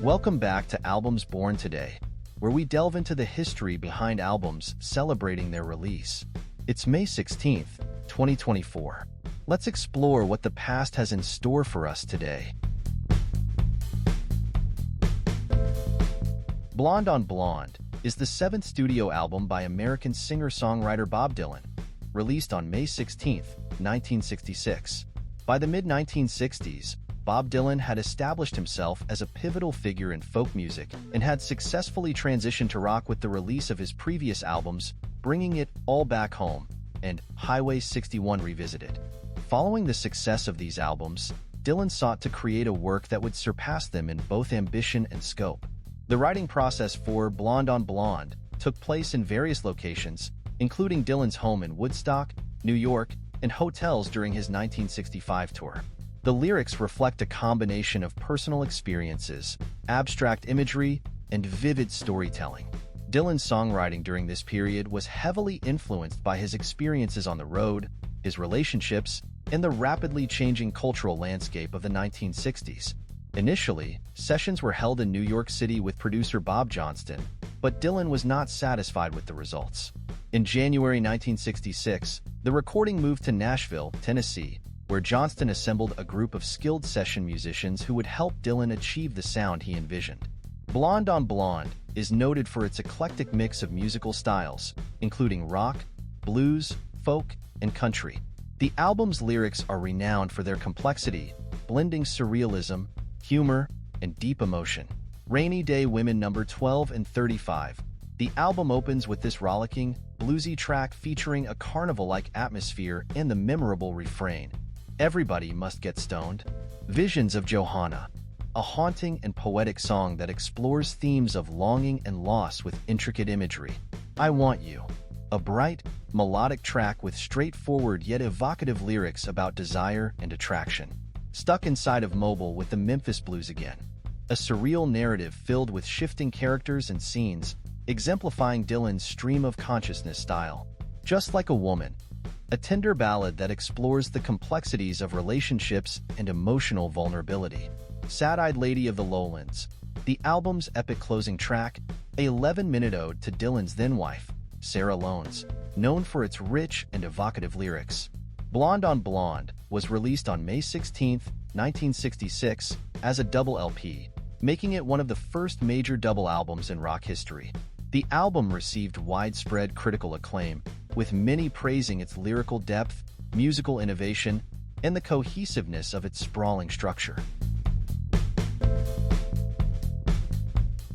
Welcome back to Albums Born Today, where we delve into the history behind albums celebrating their release. It's May 16th, 2024. Let's explore what the past has in store for us today. Blonde on Blonde is the seventh studio album by American singer-songwriter Bob Dylan, released on May 16, 1966. By the mid-1960s, Bob Dylan had established himself as a pivotal figure in folk music and had successfully transitioned to rock with the release of his previous albums, Bringing It All Back Home and Highway 61 Revisited. Following the success of these albums, Dylan sought to create a work that would surpass them in both ambition and scope. The writing process for Blonde on Blonde took place in various locations, including Dylan's home in Woodstock, New York, and hotels during his 1965 tour. The lyrics reflect a combination of personal experiences, abstract imagery, and vivid storytelling. Dylan's songwriting during this period was heavily influenced by his experiences on the road, his relationships, and the rapidly changing cultural landscape of the 1960s. Initially, sessions were held in New York City with producer Bob Johnston, but Dylan was not satisfied with the results. In January 1966, the recording moved to Nashville, Tennessee, where Johnston assembled a group of skilled session musicians who would help Dylan achieve the sound he envisioned. Blonde on Blonde is noted for its eclectic mix of musical styles, including rock, blues, folk, and country. The album's lyrics are renowned for their complexity, blending surrealism, humor, and deep emotion. Rainy Day Women number 12 and 35. The album opens with this rollicking, bluesy track featuring a carnival-like atmosphere and the memorable refrain, "Everybody must get stoned." Visions of Johanna, a haunting and poetic song that explores themes of longing and loss with intricate imagery. I Want You, a bright, melodic track with straightforward yet evocative lyrics about desire and attraction. Stuck Inside of Mobile with the Memphis Blues Again, a surreal narrative filled with shifting characters and scenes, exemplifying Dylan's stream-of-consciousness style. Just Like a Woman, a tender ballad that explores the complexities of relationships and emotional vulnerability. Sad-Eyed Lady of the Lowlands, the album's epic closing track, a 11-minute ode to Dylan's then-wife, Sarah Lones, known for its rich and evocative lyrics. Blonde on Blonde was released on May 16, 1966, as a double LP, making it one of the first major double albums in rock history. The album received widespread critical acclaim, with many praising its lyrical depth, musical innovation, and the cohesiveness of its sprawling structure.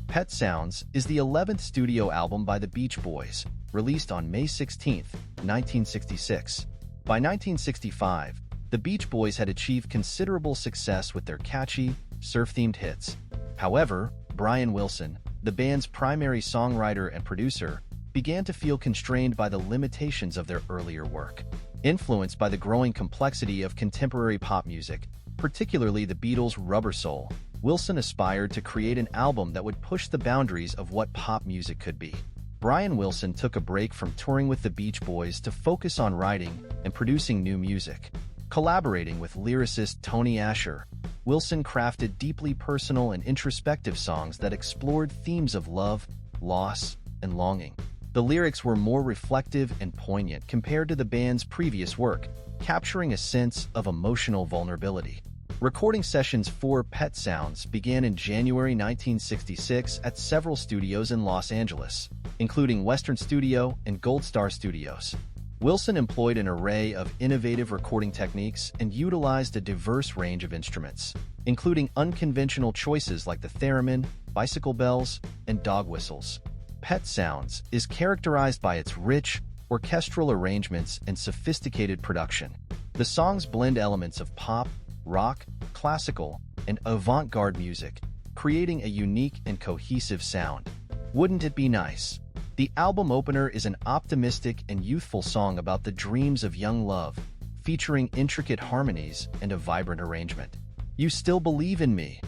Pet Sounds is the 11th studio album by the Beach Boys, released on May 16, 1966. By 1965, the Beach Boys had achieved considerable success with their catchy, surf-themed hits. However, Brian Wilson, the band's primary songwriter and producer, began to feel constrained by the limitations of their earlier work. Influenced by the growing complexity of contemporary pop music, particularly the Beatles' Rubber Soul, Wilson aspired to create an album that would push the boundaries of what pop music could be. Brian Wilson took a break from touring with the Beach Boys to focus on writing and producing new music. Collaborating with lyricist Tony Asher, Wilson crafted deeply personal and introspective songs that explored themes of love, loss, and longing. The lyrics were more reflective and poignant compared to the band's previous work, capturing a sense of emotional vulnerability. Recording sessions for Pet Sounds began in January 1966 at several studios in Los Angeles, including Western Studio and Gold Star Studios. Wilson employed an array of innovative recording techniques and utilized a diverse range of instruments, including unconventional choices like the theremin, bicycle bells, and dog whistles. Pet Sounds is characterized by its rich, orchestral arrangements and sophisticated production. The songs blend elements of pop, rock, classical, and avant-garde music, creating a unique and cohesive sound. Wouldn't It Be Nice? The album opener is an optimistic and youthful song about the dreams of young love, featuring intricate harmonies and a vibrant arrangement. You Still Believe in Me,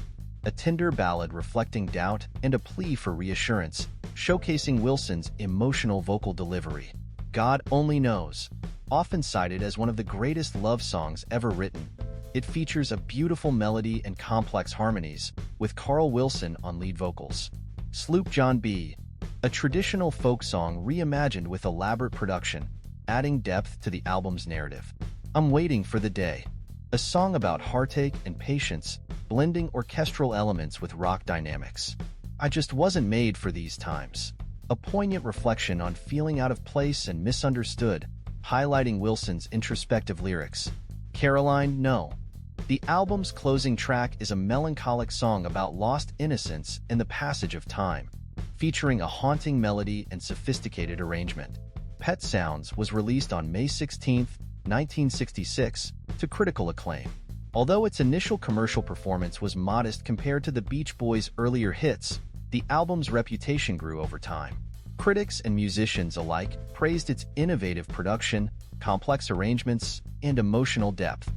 a tender ballad reflecting doubt and a plea for reassurance, showcasing Wilson's emotional vocal delivery. God Only Knows, often cited as one of the greatest love songs ever written, It features a beautiful melody and complex harmonies, with Carl Wilson on lead vocals. Sloop John B., a traditional folk song reimagined with elaborate production, adding depth to the album's narrative. I'm Waiting for the Day, a song about heartache and patience, blending orchestral elements with rock dynamics. I Just Wasn't Made for These Times, a poignant reflection on feeling out of place and misunderstood, highlighting Wilson's introspective lyrics. Caroline, No. The album's closing track is a melancholic song about lost innocence and the passage of time, featuring a haunting melody and sophisticated arrangement. Pet Sounds was released on May 16, 1966, to critical acclaim. Although its initial commercial performance was modest compared to the Beach Boys' earlier hits, the album's reputation grew over time. Critics and musicians alike praised its innovative production, complex arrangements, and emotional depth.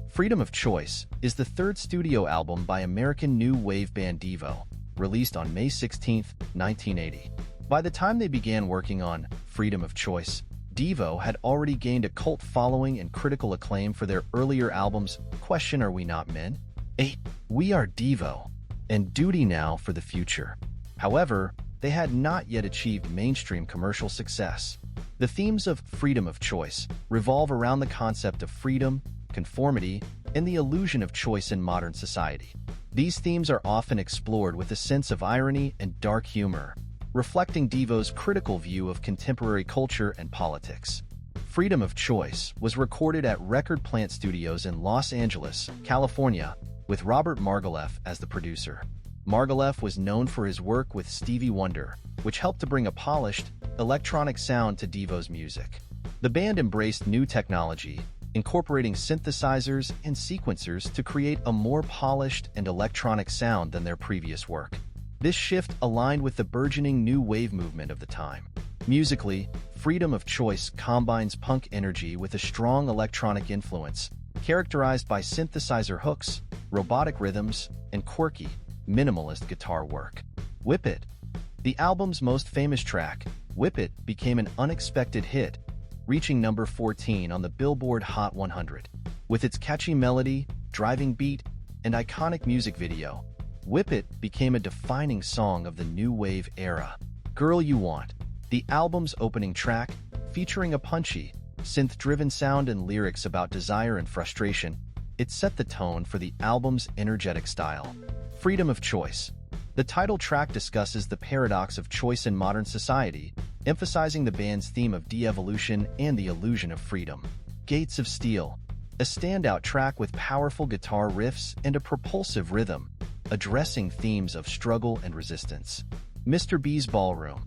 Freedom of Choice is the third studio album by American new wave band Devo, released on May 16, 1980. By the time they began working on Freedom of Choice, Devo had already gained a cult following and critical acclaim for their earlier albums Question Are We Not Men? 8. We Are Devo, and Duty Now for the Future. However, they had not yet achieved mainstream commercial success. The themes of Freedom of Choice revolve around the concept of freedom, conformity, and the illusion of choice in modern society. These themes are often explored with a sense of irony and dark humor, reflecting Devo's critical view of contemporary culture and politics. Freedom of Choice was recorded at Record Plant Studios in Los Angeles, California, with Robert Margouleff as the producer. Margouleff was known for his work with Stevie Wonder, which helped to bring a polished, electronic sound to Devo's music. The band embraced new technology, incorporating synthesizers and sequencers to create a more polished and electronic sound than their previous work. This shift aligned with the burgeoning new wave movement of the time. Musically, Freedom of Choice combines punk energy with a strong electronic influence, characterized by synthesizer hooks, robotic rhythms, and quirky, minimalist guitar work. Whip It. The album's most famous track, Whip It, became an unexpected hit, reaching number 14 on the Billboard Hot 100. With its catchy melody, driving beat, and iconic music video, Whip It became a defining song of the new wave era. Girl You Want, the album's opening track, featuring a punchy, synth-driven sound and lyrics about desire and frustration, it set the tone for the album's energetic style. Freedom of Choice. The title track discusses the paradox of choice in modern society, emphasizing the band's theme of de-evolution and the illusion of freedom. Gates of Steel, a standout track with powerful guitar riffs and a propulsive rhythm, addressing themes of struggle and resistance. Mr. B's Ballroom.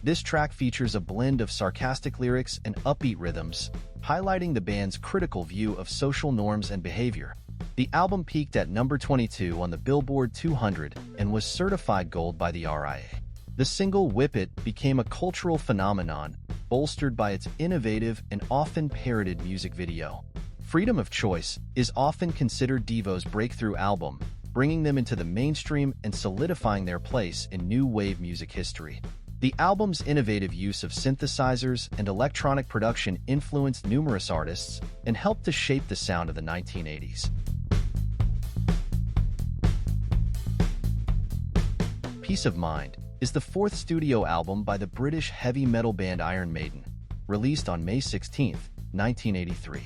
This track features a blend of sarcastic lyrics and upbeat rhythms, highlighting the band's critical view of social norms and behavior. The album peaked at number 22 on the Billboard 200 and was certified gold by the RIA. The single Whip It became a cultural phenomenon, bolstered by its innovative and often parodied music video. Freedom of Choice is often considered Devo's breakthrough album, bringing them into the mainstream and solidifying their place in new wave music history. The album's innovative use of synthesizers and electronic production influenced numerous artists and helped to shape the sound of the 1980s. Peace of Mind is the fourth studio album by the British heavy metal band Iron Maiden, released on May 16, 1983.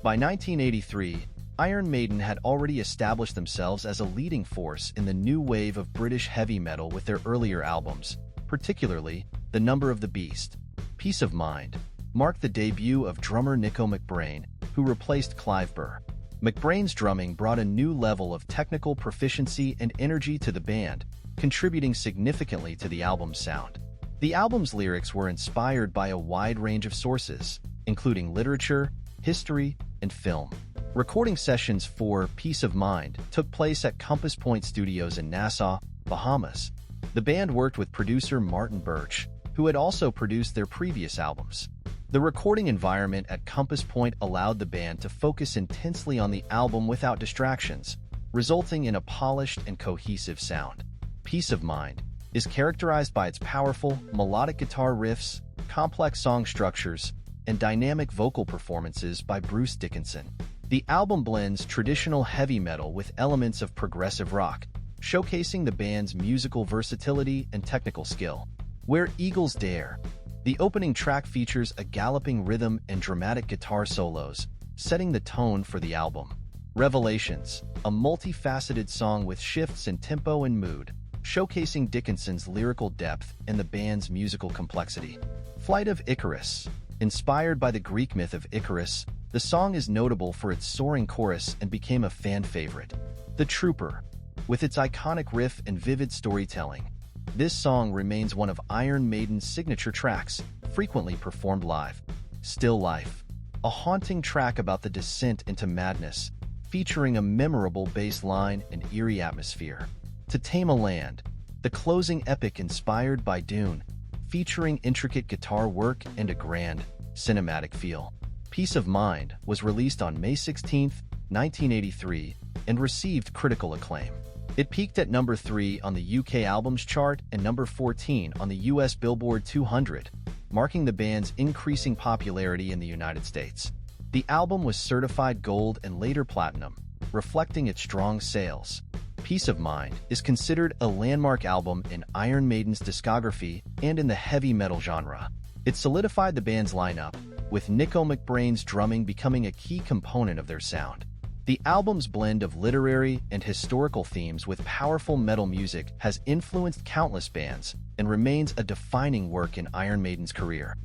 By 1983, Iron Maiden had already established themselves as a leading force in the new wave of British heavy metal with their earlier albums, particularly The Number of the Beast. Peace of Mind marked the debut of drummer Nico McBrain, who replaced Clive Burr. McBrain's drumming brought a new level of technical proficiency and energy to the band, contributing significantly to the album's sound. The album's lyrics were inspired by a wide range of sources, including literature, history, and film. Recording sessions for Peace of Mind took place at Compass Point Studios in Nassau, Bahamas. The band worked with producer Martin Birch, who had also produced their previous albums. The recording environment at Compass Point allowed the band to focus intensely on the album without distractions, resulting in a polished and cohesive sound. Peace of Mind is characterized by its powerful, melodic guitar riffs, complex song structures, and dynamic vocal performances by Bruce Dickinson. The album blends traditional heavy metal with elements of progressive rock, showcasing the band's musical versatility and technical skill. Where Eagles Dare. The opening track features a galloping rhythm and dramatic guitar solos, setting the tone for the album. Revelations, a multifaceted song with shifts in tempo and mood, showcasing Dickinson's lyrical depth and the band's musical complexity. Flight of Icarus. Inspired by the Greek myth of Icarus, the song is notable for its soaring chorus and became a fan favorite. The Trooper. With its iconic riff and vivid storytelling, this song remains one of Iron Maiden's signature tracks, frequently performed live. Still Life. A haunting track about the descent into madness, featuring a memorable bass line and eerie atmosphere. To Tame a Land. The closing epic inspired by Dune, featuring intricate guitar work and a grand, cinematic feel. Peace of Mind was released on May 16, 1983, and received critical acclaim. It peaked at number 3 on the UK Albums Chart and number 14 on the US Billboard 200, marking the band's increasing popularity in the United States. The album was certified gold and later platinum, reflecting its strong sales. Peace of Mind is considered a landmark album in Iron Maiden's discography and in the heavy metal genre. It solidified the band's lineup, with Nico McBrain's drumming becoming a key component of their sound. The album's blend of literary and historical themes with powerful metal music has influenced countless bands and remains a defining work in Iron Maiden's career.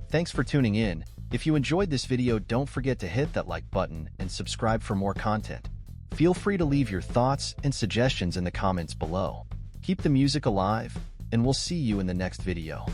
Thanks for tuning in. If you enjoyed this video, don't forget to hit that like button and subscribe for more content. Feel free to leave your thoughts and suggestions in the comments below. Keep the music alive, and we'll see you in the next video.